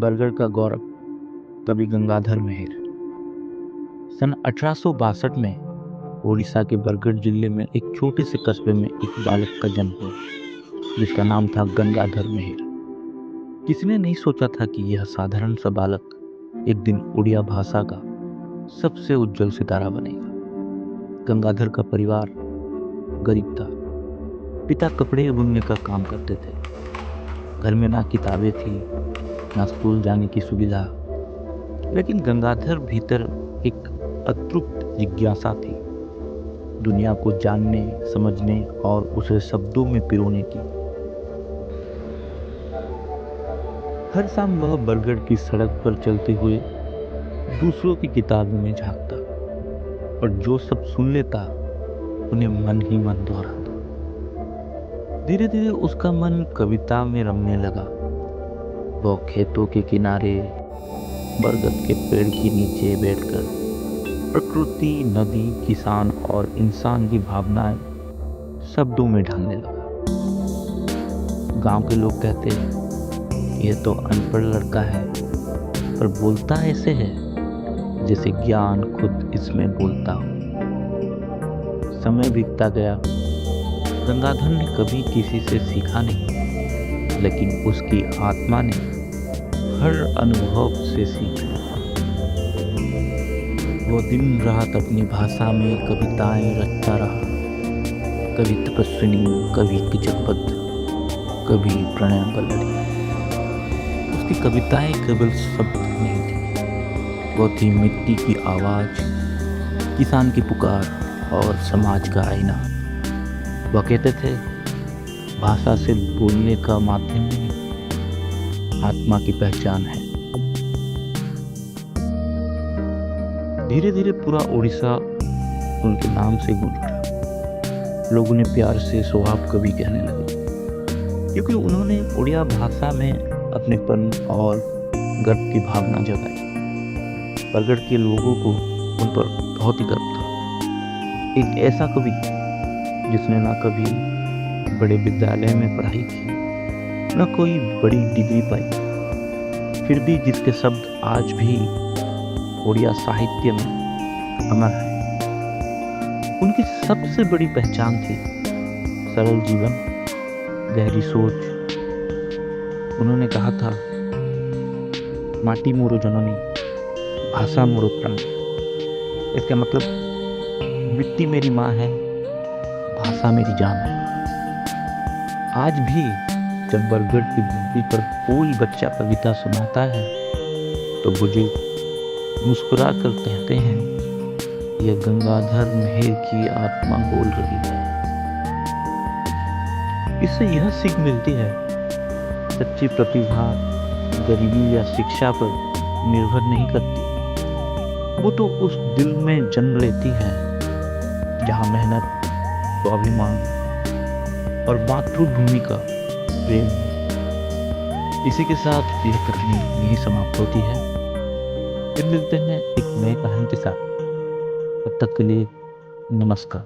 बरगढ़ का गौरव कवि गंगाधर मेहर। सन 1862 में उड़ीसा के बरगढ़ जिले में एक छोटे से कस्बे में एक बालक का जन्म हुआ जिसका नाम था गंगाधर मेहर। किसी ने नहीं सोचा था कि यह साधारण सा बालक एक दिन उड़िया भाषा का सबसे उज्जवल सितारा बनेगा। गंगाधर का परिवार गरीब था। पिता कपड़े बुनने का काम करते थे। घर में ना किताबें थी ना स्कूल जाने की सुविधा, लेकिन गंगाधर भीतर एक अतृप्त जिज्ञासा थी, दुनिया को जानने, समझने और उसे शब्दों में पिरोने की। हर शाम वह बरगढ़ की सड़क पर चलते हुए दूसरों की किताबों में झांकता और जो सब सुन लेता उन्हें मन ही मन दोहराता। धीरे धीरे उसका मन कविता में रमने लगा। वह खेतों के किनारे बरगद के पेड़ के नीचे बैठकर प्रकृति, नदी, किसान और इंसान की भावनाएं शब्दों में ढालने लगा। गांव के लोग कहते हैं यह तो अनपढ़ लड़का है, पर बोलता ऐसे है जैसे ज्ञान खुद इसमें बोलता हो। समय बीतता गया। गंगाधर ने कभी किसी से सीखा नहीं, लेकिन उसकी आत्मा ने हर अनुभव से सीखा। वो दिन रात अपनी भाषा में कविताएं रचता रहा, कभी तपस्विनी, कभी किचकबद्ध, कभी प्रणय बल्लरी। उसकी कविताएं केवल शब्द नहीं थी, वो थी मिट्टी की आवाज, किसान की पुकार और समाज का आईना। वह कहते थे भाषा से बोलने का माध्यम नहीं, आत्मा की पहचान है। धीरे धीरे पूरा उड़ीसा उनके नाम से गूंज उठा। लोग उन्हें प्यार से स्वभाव कवि कहने लगे, क्योंकि उन्होंने उड़िया भाषा में अपनेपन और गर्व की भावना जगाई। बरगढ़ के लोगों को उन पर बहुत ही गर्व था। एक ऐसा कवि जिसने ना कभी बड़े विद्यालय में पढ़ाई की, न कोई बड़ी डिग्री पाई, फिर भी जिसके शब्द आज भी उड़िया साहित्य में अमर है। उनकी सबसे बड़ी पहचान थी सरल जीवन, गहरी सोच। उन्होंने कहा था, माटी मोरो जननी, भाषा मोरो प्राण। इसका मतलब मिट्टी मेरी माँ है, भाषा मेरी जान है। आज भी जब बरगढ़ की धरती पर कोई बच्चा कविता सुनाता है तो बुजुर्ग मुस्कुरा कर कहते हैं, यह गंगाधर मेहर की आत्मा बोल रही है। इससे यह सीख मिलती है, सच्ची प्रतिभा गरीबी या शिक्षा पर निर्भर नहीं करती, वो तो उस दिल में जन्म लेती है जहाँ मेहनत, स्वाभिमान और मातृभूमि का प्रेम। इसी के साथ यह कहानी यही समाप्त होती है। फिर मिलते हैं एक नए कहानी के साथ। तब तक के लिए नमस्कार।